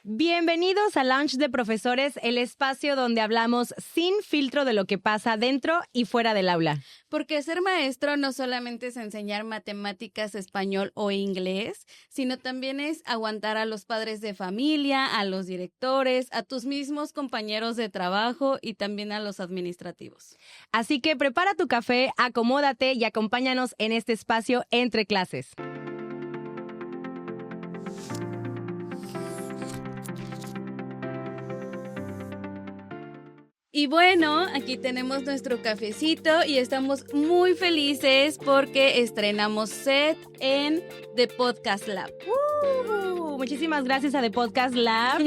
Bienvenidos a Lounge de Profesores, el espacio donde hablamos sin filtro de lo que pasa dentro y fuera del aula. Porque ser maestro no solamente es enseñar matemáticas, español o inglés, sino también es aguantar a los padres de familia, a los directores, a tus mismos compañeros de trabajo y también a los administrativos. Así que prepara tu café, acomódate y acompáñanos en este espacio entre clases. Y bueno, aquí tenemos nuestro cafecito y estamos muy felices porque estrenamos set en The Podcast Lab. Muchísimas gracias a The Podcast Lab,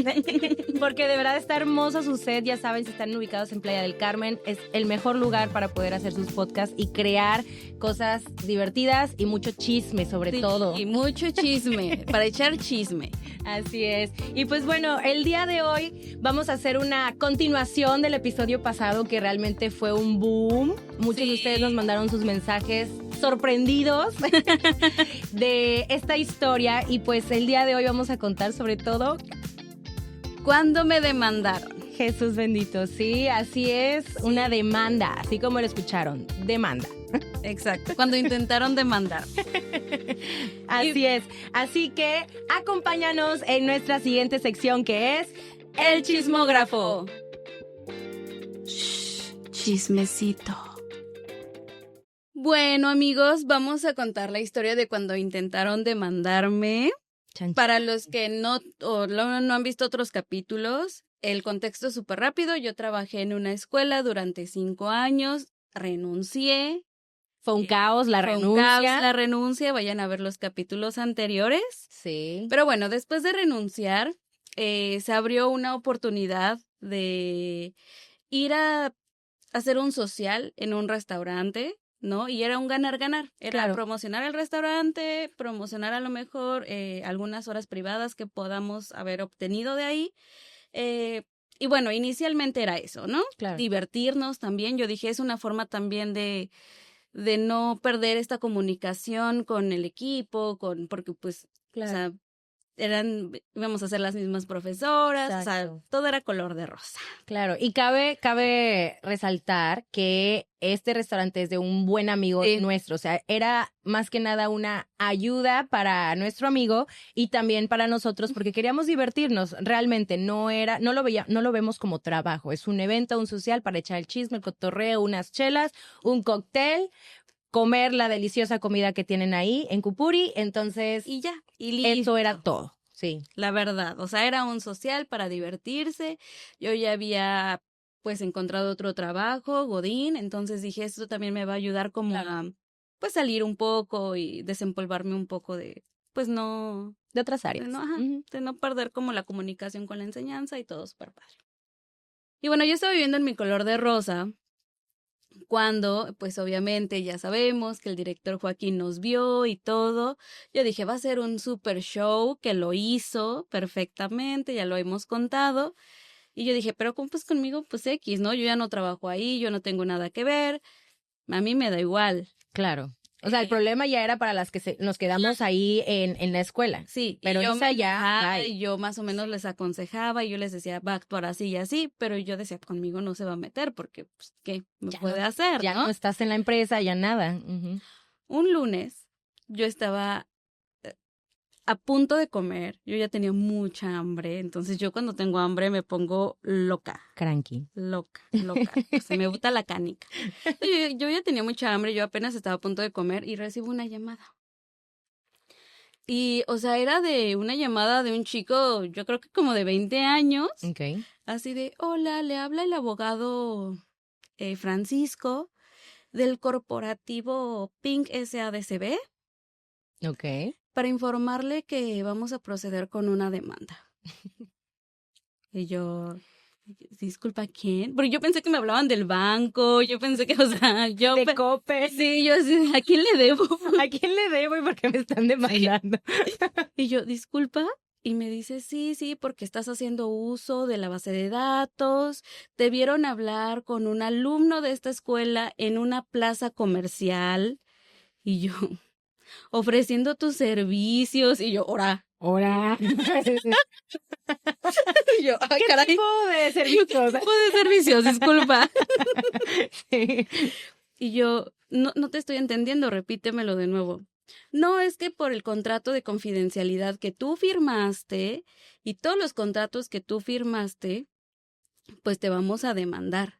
porque de verdad está hermoso su set. Ya saben, si están ubicados en Playa del Carmen, es el mejor lugar para poder hacer sus podcasts y crear cosas divertidas y mucho chisme sobre todo. Y mucho chisme, para echar chisme. Así es. Y pues bueno, el día de hoy vamos a hacer una continuación del episodio pasado que realmente fue un boom. Muchos de ustedes nos mandaron sus mensajes sorprendidos de esta historia y pues el día de hoy vamos a contar sobre todo ¿cuándo me demandaron? Jesús bendito, sí, así es, una demanda, así como lo escucharon, demanda. Exacto, cuando intentaron demandar. Así es, así que acompáñanos en nuestra siguiente sección que es El Chismógrafo. Chismecito. Bueno, amigos, vamos a contar la historia de cuando intentaron demandarme. Para los que no han visto otros capítulos, el contexto es súper rápido. Yo trabajé en una escuela durante 5 años, renuncié. Fue un caos la renuncia. Fue un caos la renuncia, vayan a ver los capítulos anteriores. Sí. Pero bueno, después de renunciar, se abrió una oportunidad de ir a hacer un social en un restaurante, ¿no? Y era un ganar-ganar. Era promocionar el restaurante, promocionar a lo mejor algunas horas privadas que podamos haber obtenido de ahí. Y bueno, inicialmente era eso, ¿no? Claro. Divertirnos también. Yo dije, es una forma también de no perder esta comunicación con el equipo, porque pues, o sea, íbamos a ser las mismas profesoras, exacto. O sea, todo era color de rosa. Claro, y cabe resaltar que este restaurante es de un buen amigo nuestro, o sea, era más que nada una ayuda para nuestro amigo y también para nosotros porque queríamos divertirnos, realmente no lo vemos como trabajo, es un evento, un social para echar el chisme, el cotorreo, unas chelas, un cóctel, comer la deliciosa comida que tienen ahí en Cupuri, entonces y ya, eso era todo. Sí, la verdad, o sea, era un social para divertirse. Yo ya había pues encontrado otro trabajo, Godín, entonces dije, esto también me va a ayudar como a pues salir un poco y desempolvarme un poco de pues no de otras áreas. De no perder como la comunicación con la enseñanza y todo súper padre. Y bueno, yo estaba viviendo en mi color de rosa cuando, pues obviamente ya sabemos que el director Joaquín nos vio y todo. Yo dije, va a ser un super show, que lo hizo perfectamente, ya lo hemos contado. Y yo dije, pero pues conmigo, pues X, ¿no? Yo ya no trabajo ahí, yo no tengo nada que ver, a mí me da igual. Claro. O sea, el problema ya era para las que nos quedamos ahí en la escuela. Sí, pero yo más o menos les aconsejaba y yo les decía, va a actuar así y así, pero yo decía, conmigo no se va a meter porque, pues, ¿qué me puede hacer? Ya no estás en la empresa, ya nada. Un lunes yo estaba a punto de comer, yo ya tenía mucha hambre, entonces yo cuando tengo hambre me pongo loca. Cranky. Loca, se me bota la canica. Yo ya tenía mucha hambre, yo apenas estaba a punto de comer y recibo una llamada. Y, o sea, era de una llamada de un chico, yo creo que como de 20 años. Okay. Así de, hola, le habla el abogado Francisco del corporativo Pink SADCB. Ok. Para informarle que vamos a proceder con una demanda. Y yo, disculpa, ¿quién? Porque yo pensé que me hablaban del banco, yo pensé que, o sea, yo... De Coppel. Sí, yo así, ¿a quién le debo? ¿A quién le debo y por qué me están demandando? Y yo, disculpa, y me dice, sí, porque estás haciendo uso de la base de datos, te vieron hablar con un alumno de esta escuela en una plaza comercial, y yo... ofreciendo tus servicios, y yo, ora. Yo, ay, ¿Qué caray. tipo de servicios? ¿Qué tipo de servicios? Disculpa. Sí. Y yo, no te estoy entendiendo, repítemelo de nuevo. No, es que por el contrato de confidencialidad que tú firmaste y todos los contratos que tú firmaste, pues te vamos a demandar.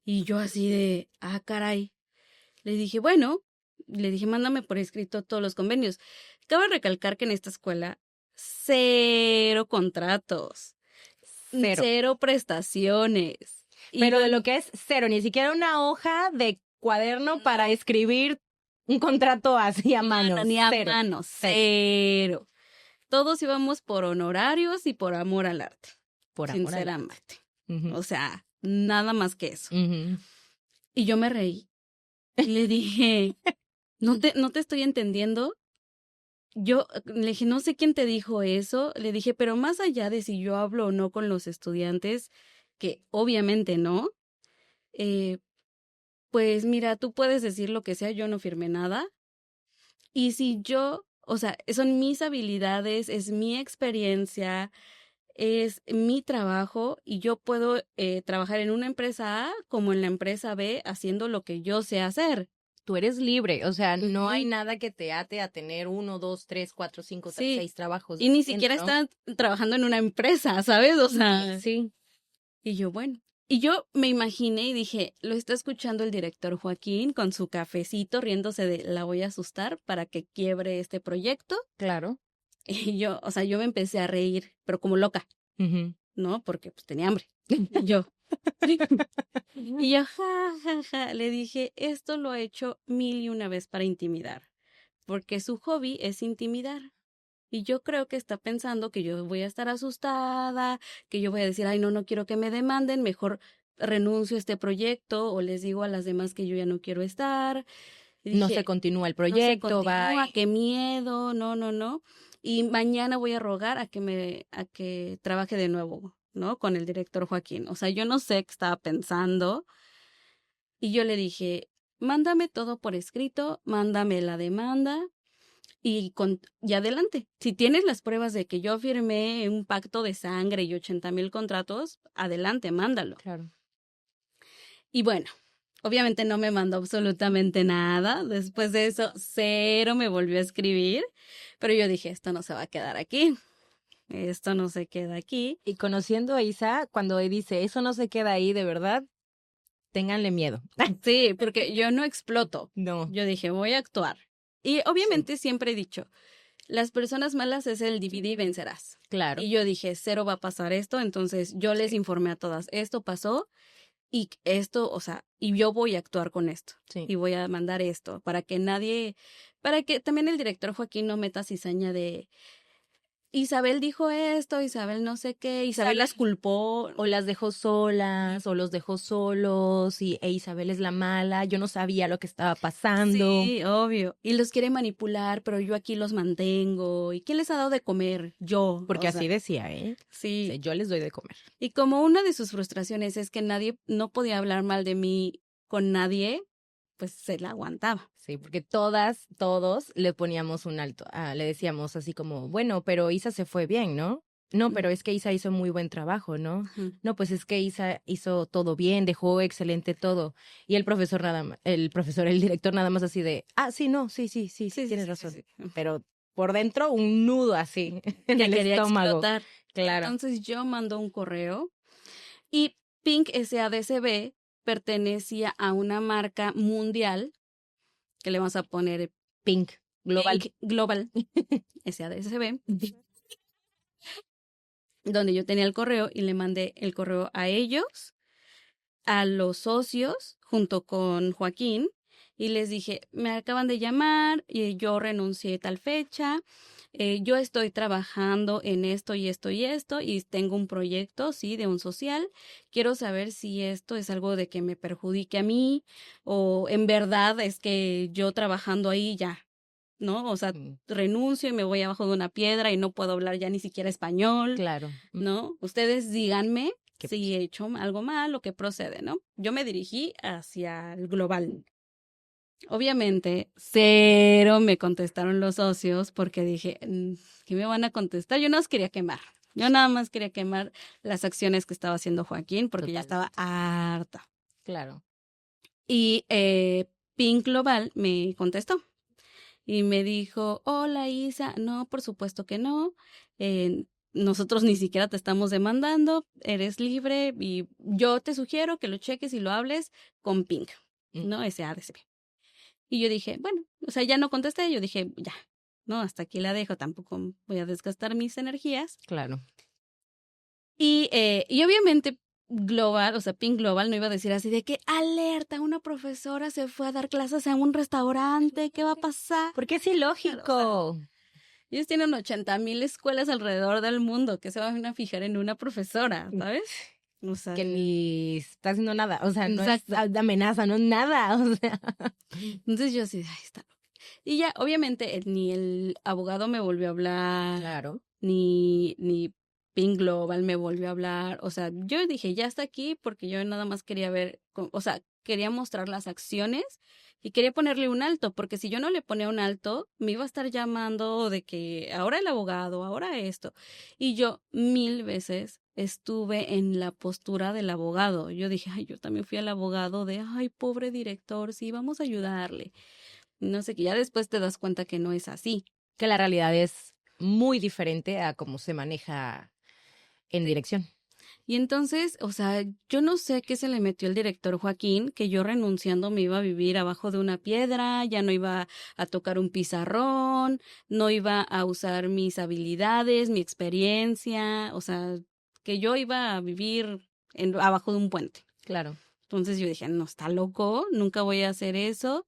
Y yo así de, caray. Le dije, bueno, mándame por escrito todos los convenios. Cabe recalcar que en esta escuela, 0 contratos, Cero. 0 prestaciones. Pero de lo que es 0, ni siquiera una hoja de cuaderno para escribir un contrato así a mano. Ni a 0. mano, 0. Todos íbamos por honorarios y por amor al arte. Por amor al sinceramente. Uh-huh. O sea, nada más que eso. Uh-huh. Y yo me reí. Y le dije, no te estoy entendiendo. Yo le dije, no sé quién te dijo eso. Le dije, pero más allá de si yo hablo o no con los estudiantes, que obviamente no, pues mira, tú puedes decir lo que sea, yo no firmé nada. Y si yo, o sea, son mis habilidades, es mi experiencia, es mi trabajo y yo puedo trabajar en una empresa A como en la empresa B haciendo lo que yo sé hacer. Tú eres libre, o sea, no hay nada que te ate a tener 1, 2, 3, 4, 5, 6 trabajos. Y ni siquiera están trabajando en una empresa, ¿sabes? O sea, sí. Y yo, bueno. Y yo me imaginé y dije, lo está escuchando el director Joaquín con su cafecito riéndose de la voy a asustar para que quiebre este proyecto. Claro. Y yo, o sea, yo me empecé a reír, pero como loca, uh-huh. ¿no? Porque pues tenía hambre. Y yo, ja, le dije, esto lo ha hecho 1001 vez para intimidar, porque su hobby es intimidar. Y yo creo que está pensando que yo voy a estar asustada, que yo voy a decir, ay, no quiero que me demanden, mejor renuncio a este proyecto o les digo a las demás que yo ya no quiero estar. Y dije, no se continúa el proyecto, qué miedo, no. Y mañana voy a rogar a que trabaje de nuevo, ¿no? Con el director Joaquín. O sea, yo no sé qué estaba pensando. Y yo le dije, mándame todo por escrito, mándame la demanda. Y adelante. Si tienes las pruebas de que yo firmé un pacto de sangre y 80,000 contratos, adelante, mándalo. Claro. Y bueno, obviamente no me mandó absolutamente nada. Después de eso, 0 me volvió a escribir. Pero yo dije, esto no se va a quedar aquí. Esto no se queda aquí. Y conociendo a Isa, cuando dice, eso no se queda ahí, de verdad, ténganle miedo. Sí, porque yo no exploto. No. Yo dije, voy a actuar. Y obviamente siempre he dicho, las personas malas es el divide y vencerás. Claro. Y yo dije, 0 va a pasar esto, entonces yo les informé a todas, esto pasó y esto, o sea, y yo voy a actuar con esto. Sí. Y voy a mandar esto para que también el director Joaquín no meta cizaña de Isabel dijo esto, Isabel no sé qué, Isabel las culpó. O las dejó solas, o los dejó solos, e Isabel es la mala, yo no sabía lo que estaba pasando. Sí, obvio. Y los quiere manipular, pero yo aquí los mantengo. ¿Y quién les ha dado de comer? Yo. Porque así decía, ¿eh? Sí. O sea, yo les doy de comer. Y como una de sus frustraciones es que nadie, no podía hablar mal de mí con nadie, pues se la aguantaba. Sí, porque todos le poníamos un alto. Le decíamos así como, bueno, pero Isa se fue bien, ¿no? No, pero es que Isa hizo muy buen trabajo, ¿no? Uh-huh. No, pues es que Isa hizo todo bien, dejó excelente todo. Y el director nada más así de, sí, no, sí, tienes razón. Sí. Pero por dentro un nudo así en que el quería estómago. Explotar. Claro. Entonces yo mando un correo y Pink SADCB pertenecía a una marca mundial que le vamos a poner Pink Global SADCB, donde yo tenía el correo y le mandé el correo a ellos, a los socios, junto con Joaquín, y les dije, me acaban de llamar y yo renuncié tal fecha, yo estoy trabajando en esto y esto y esto y tengo un proyecto, sí, de un social. Quiero saber si esto es algo de que me perjudique a mí o en verdad es que yo trabajando ahí ya, ¿no? O sea, renuncio y me voy abajo de una piedra y no puedo hablar ya ni siquiera español. Claro. ¿No? Ustedes díganme si he hecho algo mal o qué procede, ¿no? Yo me dirigí hacia el global. Obviamente, 0 me contestaron los socios porque dije, ¿qué me van a contestar? Yo no los quería quemar. Yo nada más quería quemar las acciones que estaba haciendo Joaquín porque ya estaba harta. Claro. Y Pink Global me contestó y me dijo, hola Isa, no, por supuesto que no, nosotros ni siquiera te estamos demandando, eres libre y yo te sugiero que lo cheques y lo hables con Pink, ¿no? SADCB. Y yo dije, bueno, o sea, ya no contesté, yo dije, ya, no, hasta aquí la dejo, tampoco voy a desgastar mis energías. Claro. Y obviamente Global, o sea, Pink Global no iba a decir así de que alerta, una profesora se fue a dar clases en un restaurante, ¿qué va a pasar? Porque es ilógico. Claro, o sea, ellos tienen 80,000 escuelas alrededor del mundo, que se van a fijar en una profesora, ¿sabes? O sea, que ni está haciendo nada, o sea, no exacto. es amenaza, no es nada, o sea. Entonces yo así, ay, está loca. Y ya, obviamente, ni el abogado me volvió a hablar. Claro. Ni Pink Global me volvió a hablar. O sea, yo dije, ya está aquí porque yo nada más quería ver, o sea, quería mostrar las acciones y quería ponerle un alto, porque si yo no le ponía un alto, me iba a estar llamando de que ahora el abogado, ahora esto. Y yo 1000 veces estuve en la postura del abogado. Yo dije, ay, yo también fui al abogado de, ay, pobre director, sí, vamos a ayudarle. No sé, que ya después te das cuenta que no es así. Que la realidad es muy diferente a cómo se maneja en dirección. Y entonces, o sea, yo no sé qué se le metió el director Joaquín, que yo renunciando me iba a vivir abajo de una piedra, ya no iba a tocar un pizarrón, no iba a usar mis habilidades, mi experiencia, o sea, que yo iba a vivir abajo de un puente. Claro. Entonces yo dije, no, está loco, nunca voy a hacer eso.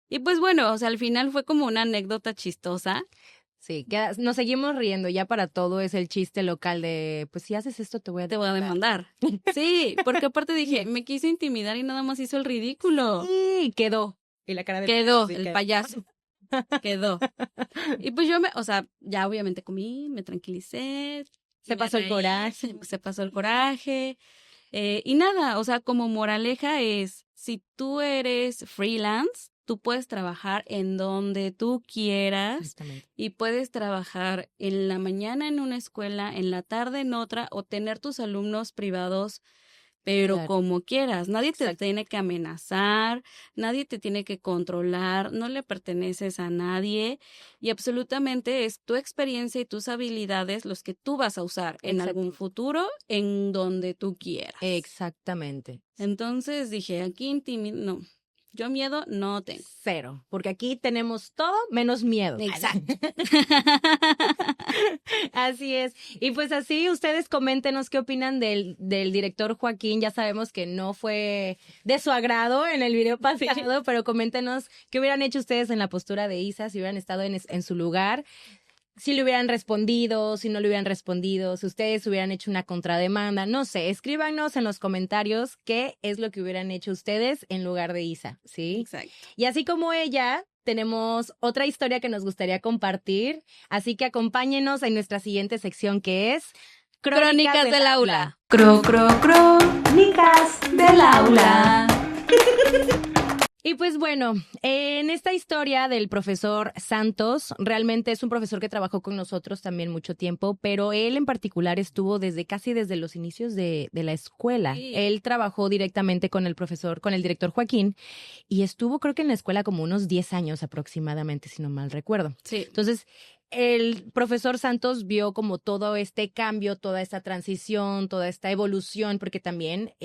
Y pues bueno, o sea, al final fue como una anécdota chistosa. Sí, nos seguimos riendo, ya para todo es el chiste local de, pues si haces esto te voy a demandar. Sí, porque aparte dije, me quiso intimidar y nada más hizo el ridículo. Sí, quedó. Y la cara de quedó, el payaso. Quedó. Y pues yo o sea, ya obviamente comí, me tranquilicé. Se pasó el coraje. Se pasó el coraje. Y nada, o sea, como moraleja es, si tú eres freelance, tú puedes trabajar en donde tú quieras y puedes trabajar en la mañana en una escuela, en la tarde en otra o tener tus alumnos privados, pero claro, como quieras. Nadie te tiene que amenazar, nadie te tiene que controlar, no le perteneces a nadie y absolutamente es tu experiencia y tus habilidades los que tú vas a usar en algún futuro en donde tú quieras. Exactamente. Entonces dije, aquí no. Yo miedo no tengo. Cero, porque aquí tenemos todo menos miedo. Exacto. Así es. Y pues así, ustedes coméntenos qué opinan del director Joaquín. Ya sabemos que no fue de su agrado en el video pasado, pero coméntenos qué hubieran hecho ustedes en la postura de Isa, si hubieran estado en su lugar. Si le hubieran respondido, si no le hubieran respondido, si ustedes hubieran hecho una contrademanda, no sé, escríbanos en los comentarios qué es lo que hubieran hecho ustedes en lugar de Isa, ¿sí? Exacto. Y así como ella, tenemos otra historia que nos gustaría compartir, así que acompáñenos en nuestra siguiente sección que es Crónicas del Aula. Crónicas del Aula. Y pues bueno, en esta historia del profesor Santos, realmente es un profesor que trabajó con nosotros también mucho tiempo, pero él en particular estuvo casi desde los inicios de la escuela. Sí. Él trabajó directamente con el director Joaquín, y estuvo creo que en la escuela como unos 10 años aproximadamente, si no mal recuerdo. Sí. Entonces, el profesor Santos vio como todo este cambio, toda esta transición, toda esta evolución, porque también...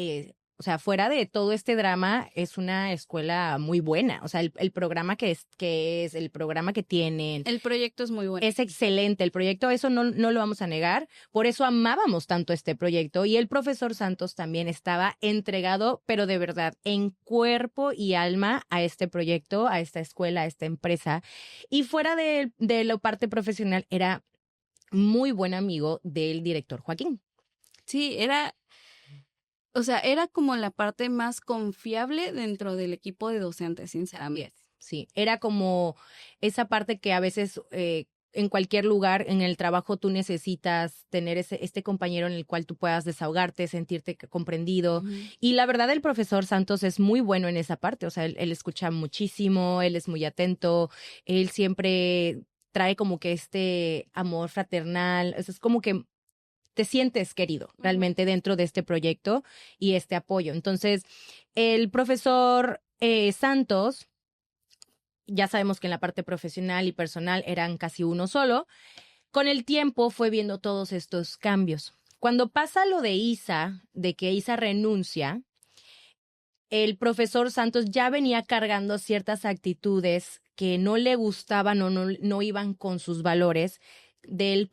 o sea, fuera de todo este drama, es una escuela muy buena. O sea, el programa que es, el programa que tienen. El proyecto es muy bueno. Es excelente. El proyecto, eso no lo vamos a negar. Por eso amábamos tanto este proyecto. Y el profesor Santos también estaba entregado, pero de verdad, en cuerpo y alma a este proyecto, a esta escuela, a esta empresa. Y fuera de la parte profesional, era muy buen amigo del director Joaquín. Sí, o sea, era como la parte más confiable dentro del equipo de docentes, sinceramente. Sí, era como esa parte que a veces en cualquier lugar, en el trabajo, tú necesitas tener este compañero en el cual tú puedas desahogarte, sentirte comprendido. Uh-huh. Y la verdad, el profesor Santos es muy bueno en esa parte. O sea, él escucha muchísimo, él es muy atento, él siempre trae como que este amor fraternal. Es como que te sientes querido realmente dentro de este proyecto y este apoyo. Entonces, el profesor Santos, ya sabemos que en la parte profesional y personal eran casi uno solo. Con el tiempo fue viendo todos estos cambios. Cuando pasa lo de Isa, de que Isa renuncia, el profesor Santos ya venía cargando ciertas actitudes que no le gustaban o no iban con sus valores del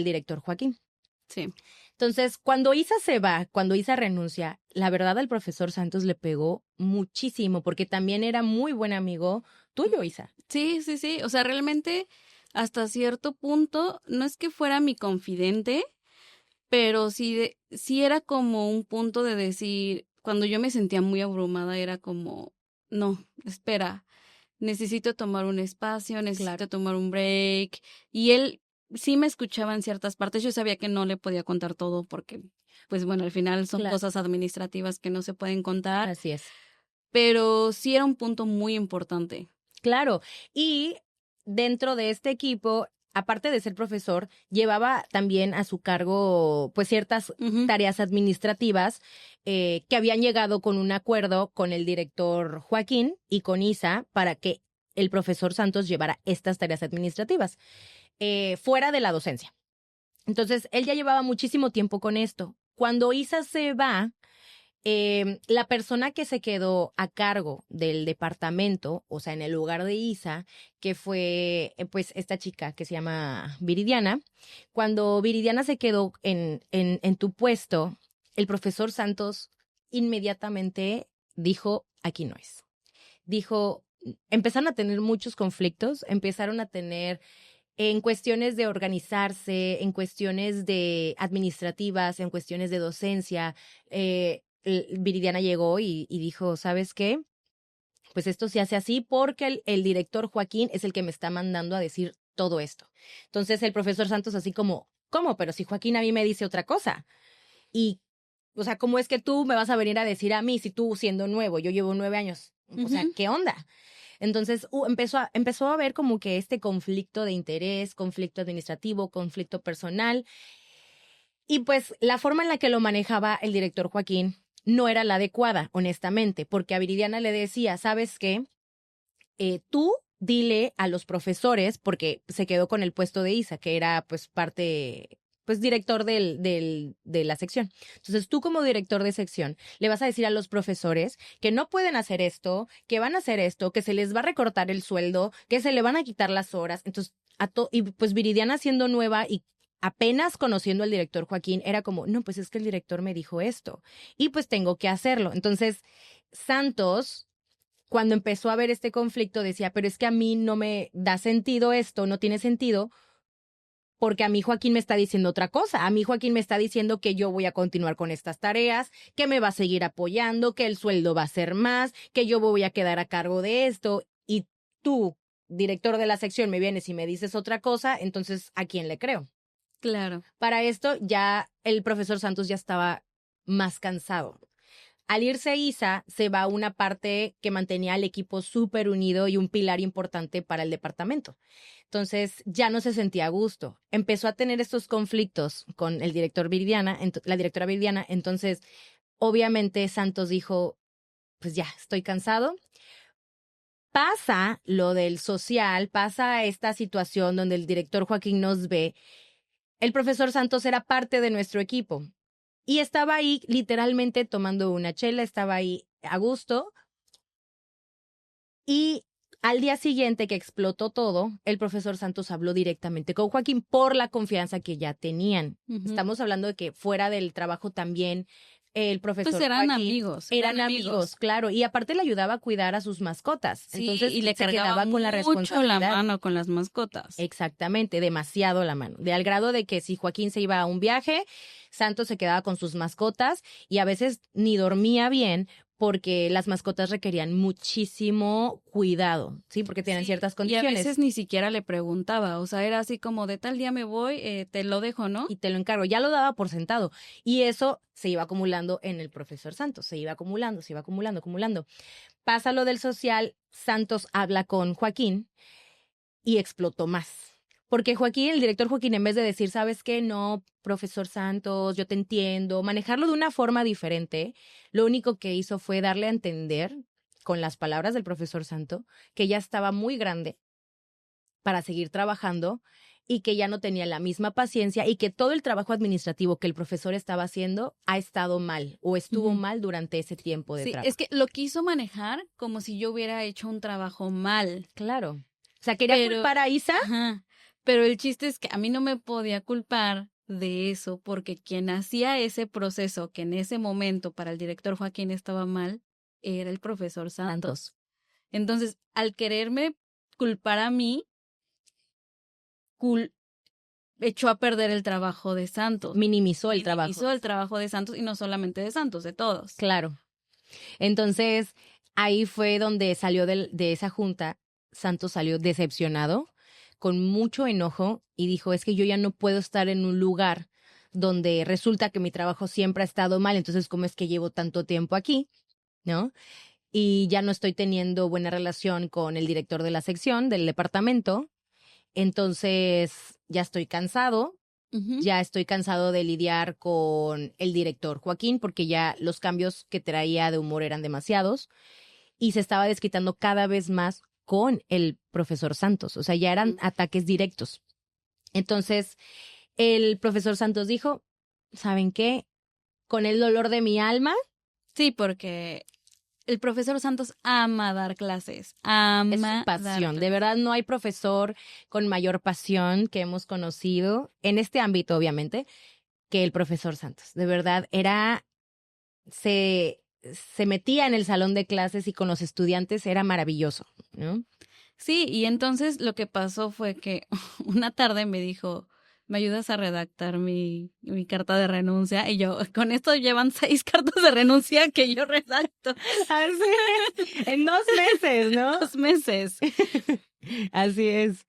director Joaquín. Sí. Entonces, cuando Isa se va, cuando Isa renuncia, la verdad al profesor Santos le pegó muchísimo porque también era muy buen amigo tuyo, Isa. Sí, sí, sí. O sea, realmente hasta cierto punto no es que fuera mi confidente, pero sí era como un punto de decir, cuando yo me sentía muy abrumada, era como, no, espera, necesito tomar un espacio, necesito tomar un break. Y él sí me escuchaba en ciertas partes. Yo sabía que no le podía contar todo porque, pues bueno, al final son cosas administrativas que no se pueden contar. Así es. Pero sí era un punto muy importante. Claro. Y dentro de este equipo, aparte de ser profesor, llevaba también a su cargo pues ciertas tareas administrativas que habían llegado con un acuerdo con el director Joaquín y con Isa para que el profesor Santos llevara estas tareas administrativas fuera de la docencia. Entonces, él ya llevaba muchísimo tiempo con esto. Cuando Isa se va, la persona que se quedó a cargo del departamento, o sea, en el lugar de Isa, que fue pues esta chica que se llama Viridiana, cuando Viridiana se quedó en tu puesto, el profesor Santos inmediatamente dijo, aquí no es. Dijo, empezaron a tener muchos conflictos, empezaron a tener en cuestiones de organizarse, en cuestiones de administrativas, en cuestiones de docencia. Viridiana llegó y dijo, ¿sabes qué? Pues esto se hace así porque el director Joaquín es el que me está mandando a decir todo esto. Entonces el profesor Santos así como, ¿cómo? Pero si Joaquín a mí me dice otra cosa. Y, o sea, ¿cómo es que tú me vas a venir a decir a mí si tú siendo nuevo, yo llevo 9 años? O sea, ¿qué onda? Entonces empezó a haber como que este conflicto de interés, conflicto administrativo, conflicto personal. Y pues la forma en la que lo manejaba el director Joaquín no era la adecuada, honestamente, porque a Viridiana le decía, ¿sabes qué? Tú dile a los profesores, porque se quedó con el puesto de Isa, que era pues parte, pues director de la sección. Entonces tú como director de sección le vas a decir a los profesores que no pueden hacer esto, que van a hacer esto, que se les va a recortar el sueldo, que se le van a quitar las horas. Entonces, y pues Viridiana siendo nueva y apenas conociendo al director Joaquín, era como, no, pues es que el director me dijo esto y pues tengo que hacerlo. Entonces, Santos, cuando empezó a ver este conflicto, decía, pero es que a mí no me da sentido esto, no tiene sentido, porque a mí Joaquín me está diciendo otra cosa. A mí Joaquín me está diciendo que yo voy a continuar con estas tareas, que me va a seguir apoyando, que el sueldo va a ser más, que yo voy a quedar a cargo de esto. Y tú, director de la sección, me vienes y me dices otra cosa, entonces, ¿a quién le creo? Claro. Para esto ya el profesor Santos ya estaba más cansado. Al irse Isa, se va una parte que mantenía al equipo súper unido y un pilar importante para el departamento. Entonces ya no se sentía a gusto. Empezó a tener estos conflictos con el director Viridiana, la directora Viridiana. Entonces, obviamente Santos dijo, pues ya, estoy cansado. Pasa lo del social, pasa esta situación donde el director Joaquín nos ve. El profesor Santos era parte de nuestro equipo y estaba ahí literalmente tomando una chela, estaba ahí a gusto. Y al día siguiente que explotó todo, el profesor Santos habló directamente con Joaquín por la confianza que ya tenían. Estamos hablando de que fuera del trabajo también el profesor pues eran Joaquín, amigos. Eran amigos, claro. Y aparte le ayudaba a cuidar a sus mascotas. Sí, entonces y le se quedaba con la mucho responsabilidad. la mano con las mascotas. Exactamente, demasiado la mano. Al grado de que si Joaquín se iba a un viaje, Santos se quedaba con sus mascotas y a veces ni dormía bien porque las mascotas requerían muchísimo cuidado, ¿sí? Porque tienen ciertas condiciones. Y a veces ni siquiera le preguntaba, o sea, era así como de tal día me voy, te lo dejo, ¿no? Y te lo encargo, ya lo daba por sentado. Y eso se iba acumulando en el profesor Santos, se iba acumulando. Pasa lo del social, Santos habla con Joaquín y explotó más. Porque Joaquín, el director Joaquín, en vez de decir, ¿sabes qué? No, profesor Santos, yo te entiendo, manejarlo de una forma diferente, lo único que hizo fue darle a entender, con las palabras del profesor Santo, que ya estaba muy grande para seguir trabajando y que ya no tenía la misma paciencia y que todo el trabajo administrativo que el profesor estaba haciendo ha estado mal o estuvo mal durante ese tiempo de trabajo. Es que lo quiso manejar como si yo hubiera hecho un trabajo mal. Claro. O sea, quería culpar a Isa. Ajá, pero el chiste es que a mí no me podía culpar de eso porque quien hacía ese proceso que en ese momento para el director Joaquín estaba mal era el profesor Santos. Entonces, al quererme culpar a mí, echó a perder el trabajo de Santos. Minimizó el trabajo. Minimizó el trabajo de Santos y no solamente de Santos, de todos. Claro. Entonces, ahí fue donde salió de esa junta, Santos salió decepcionado, con mucho enojo y dijo, es que yo ya no puedo estar en un lugar donde resulta que mi trabajo siempre ha estado mal, entonces, ¿cómo es que llevo tanto tiempo aquí? ¿No? Y ya no estoy teniendo buena relación con el director de la sección, del departamento, entonces ya estoy cansado. Ya estoy cansado de lidiar con el director Joaquín porque ya los cambios que traía de humor eran demasiados y se estaba desquitando cada vez más con el profesor Santos. O sea, ya eran ataques directos. Entonces, el profesor Santos dijo, ¿saben qué? Con el dolor de mi alma. Sí, porque el profesor Santos ama dar clases, ama. Es su pasión. De verdad, no hay profesor con mayor pasión que hemos conocido, en este ámbito, obviamente, que el profesor Santos. De verdad, se metía en el salón de clases y con los estudiantes era maravilloso, ¿no? Sí, y entonces lo que pasó fue que una tarde me dijo, ¿me ayudas a redactar mi carta de renuncia? Y yo, con esto llevan 6 cartas de renuncia que yo redacto. Así es. En 2 meses, ¿no? 2 meses. Así es.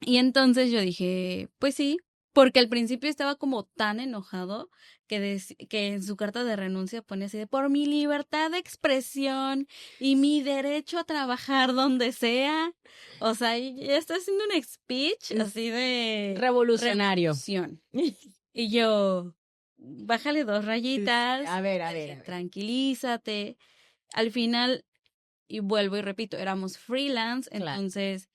Y entonces yo dije, pues sí, porque al principio estaba como tan enojado que en su carta de renuncia pone así de por mi libertad de expresión y mi derecho a trabajar donde sea. O sea, ya está haciendo un speech así de revolucionario. Y yo, bájale 2 rayitas. A ver. Tranquilízate. Al final, y vuelvo y repito, éramos freelance, entonces...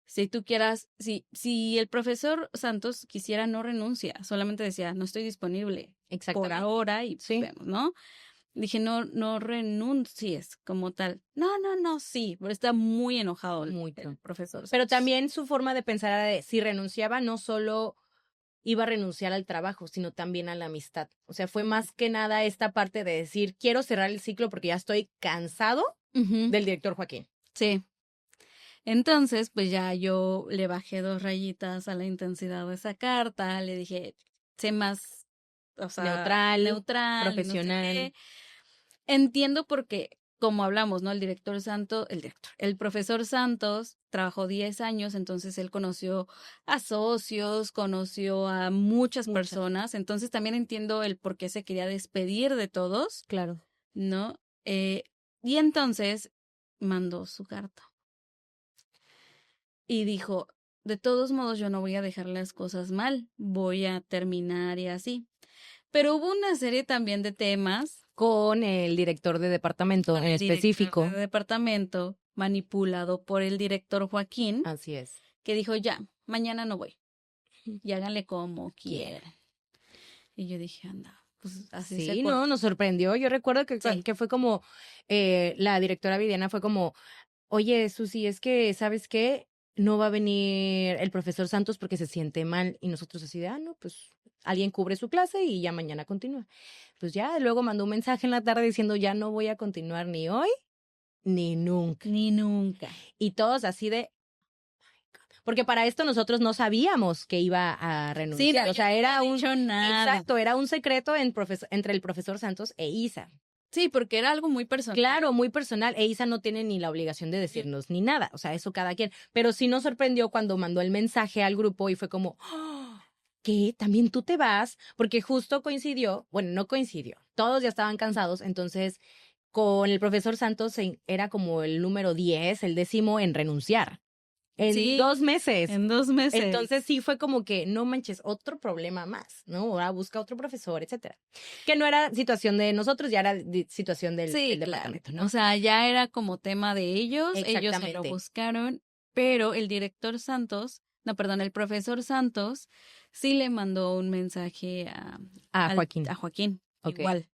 Si tú quieras, si el profesor Santos quisiera, no renuncia, solamente decía, no estoy disponible por ahora y vemos, ¿no? Dije, no renuncies como tal. No, sí, pero está muy enojado el profesor Santos. Pero también su forma de pensar era de, si renunciaba, no solo iba a renunciar al trabajo, sino también a la amistad. O sea, fue más que nada esta parte de decir, quiero cerrar el ciclo porque ya estoy cansado del director Joaquín. Sí. Entonces, pues ya yo le bajé 2 rayitas a la intensidad de esa carta, le dije, sé más, o sea, neutral, profesional. No sé qué. Entiendo porque, como hablamos, ¿no? El profesor Santos trabajó 10 años, entonces él conoció a socios, conoció a muchas personas, entonces también entiendo el por qué se quería despedir de todos. Claro. ¿No? Y entonces mandó su carta. Y dijo, de todos modos yo no voy a dejar las cosas mal, voy a terminar y así. Pero hubo una serie también de temas. Con el director de departamento en específico. De departamento manipulado por el director Joaquín. Así es. Que dijo, ya, mañana no voy. Y háganle como quieran. Y yo dije, anda, pues así se no, nos sorprendió. Yo recuerdo que fue como, la directora Viviana fue como, oye, Susi, es que, ¿sabes qué? No va a venir el profesor Santos porque se siente mal. Y nosotros así de, no, pues alguien cubre su clase y ya mañana continúa. Pues ya, luego mandó un mensaje en la tarde diciendo, ya no voy a continuar ni hoy ni nunca. Ni nunca. Y todos así de... Porque para esto nosotros no sabíamos que iba a renunciar. Sí, o sea, era nada. Exacto, era un secreto entre el profesor Santos e Isa. Sí, porque era algo muy personal. Claro, muy personal. E Isa no tiene ni la obligación de decirnos ni nada. O sea, eso cada quien. Pero sí nos sorprendió cuando mandó el mensaje al grupo y fue como, ¿qué? ¿También tú te vas? Porque justo coincidió, bueno, no coincidió. Todos ya estaban cansados, entonces con el profesor Santos era como el número 10, el 10º en renunciar. en 2 meses. En 2 meses. Entonces sí fue como que, no manches, otro problema más, ¿no? Ahora busca otro profesor, etcétera. Que no era situación de nosotros, ya era situación del departamento, ¿no? O sea, ya era como tema de ellos se lo buscaron, pero el el profesor Santos sí le mandó un mensaje a Joaquín. A Joaquín, okay. Igual.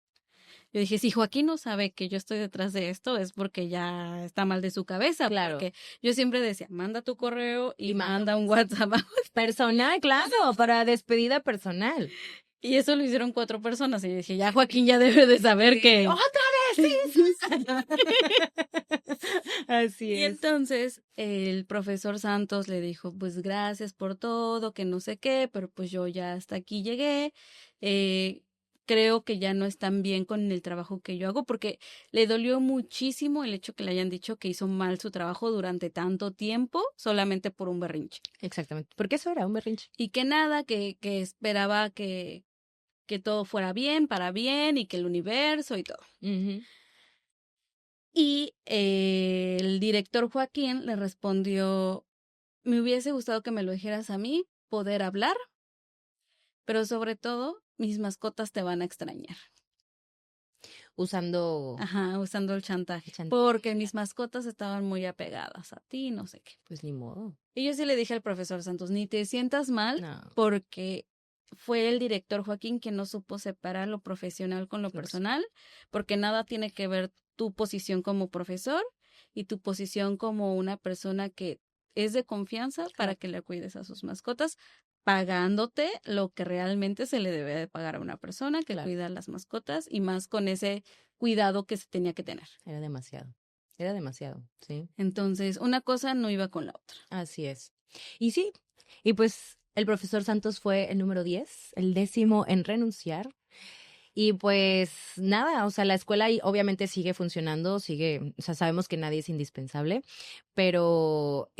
Yo dije, si Joaquín no sabe que yo estoy detrás de esto, es porque ya está mal de su cabeza. Claro. Porque yo siempre decía, manda tu correo y manda un WhatsApp. Personal, claro, para despedida personal. Y eso lo hicieron 4 personas. Y yo dije, ya Joaquín ya debe de saber que... ¡Otra vez! ¡Sí! Así es. Y entonces el profesor Santos le dijo, pues gracias por todo, que no sé qué, pero pues yo ya hasta aquí llegué. Creo que ya no están bien con el trabajo que yo hago, porque le dolió muchísimo el hecho que le hayan dicho que hizo mal su trabajo durante tanto tiempo solamente por un berrinche. Exactamente, porque eso era un berrinche. Y que nada, que esperaba que todo fuera bien, para bien, y que el universo y todo. Uh-huh. Y el director Joaquín le respondió, me hubiese gustado que me lo dijeras a mí, poder hablar, pero sobre todo, mis mascotas te van a extrañar. Usando el chantaje. Porque mis mascotas estaban muy apegadas a ti, no sé qué. Pues ni modo. Y yo sí le dije al profesor Santos, ni te sientas mal, porque fue el director Joaquín quien no supo separar lo profesional con lo personal, porque nada tiene que ver tu posición como profesor y tu posición como una persona que es de confianza para que le cuides a sus mascotas, pagándote lo que realmente se le debe de pagar a una persona que cuida a las mascotas, y más con ese cuidado que se tenía que tener. Era demasiado, sí. Entonces, una cosa no iba con la otra. Así es. Y sí, y pues el profesor Santos fue el número 10, el 10º en renunciar. Y pues nada, o sea, la escuela obviamente sigue funcionando, o sea, sabemos que nadie es indispensable, pero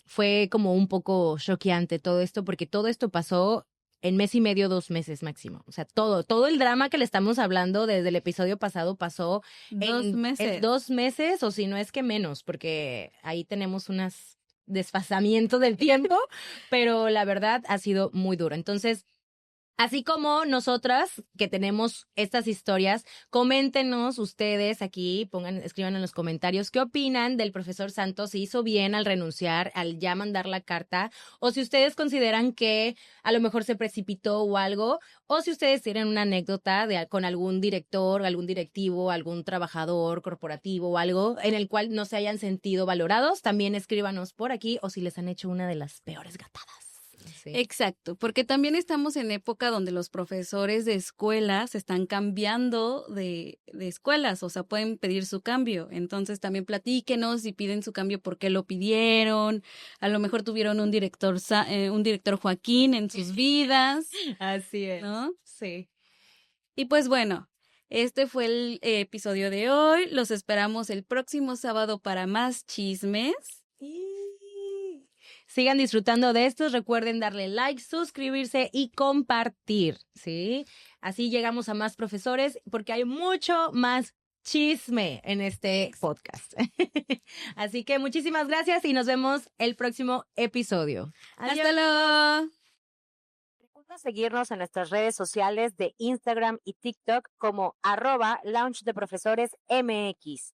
fue como un poco choqueante todo esto, porque todo esto pasó en 1.5 meses, 2 meses máximo. O sea, todo el drama que le estamos hablando desde el episodio pasado pasó 2 meses. En 2 meses, o si no es que menos, porque ahí tenemos unas desfasamiento del tiempo, pero la verdad ha sido muy duro. Entonces, así como nosotras que tenemos estas historias, coméntenos ustedes aquí, escriban en los comentarios qué opinan del profesor Santos, si hizo bien al renunciar, al ya mandar la carta, o si ustedes consideran que a lo mejor se precipitó o algo, o si ustedes tienen una anécdota con algún director, algún directivo, algún trabajador corporativo o algo en el cual no se hayan sentido valorados, también escríbanos por aquí, o si les han hecho una de las peores gatadas. Sí. Exacto, porque también estamos en época donde los profesores de escuelas están cambiando de escuelas, o sea, pueden pedir su cambio. Entonces también platíquenos si piden su cambio, por qué lo pidieron. A lo mejor tuvieron un director Joaquín en sus vidas. Así es, ¿no? Sí. Y pues bueno, este fue el episodio de hoy. Los esperamos el próximo sábado para más chismes. Sigan disfrutando de estos, recuerden darle like, suscribirse y compartir, ¿sí? Así llegamos a más profesores porque hay mucho más chisme en este podcast. Así que muchísimas gracias y nos vemos el próximo episodio. Adiós. ¡Hasta luego! Recuerda seguirnos en nuestras redes sociales de Instagram y TikTok como @LoungeDeProfesoresMX.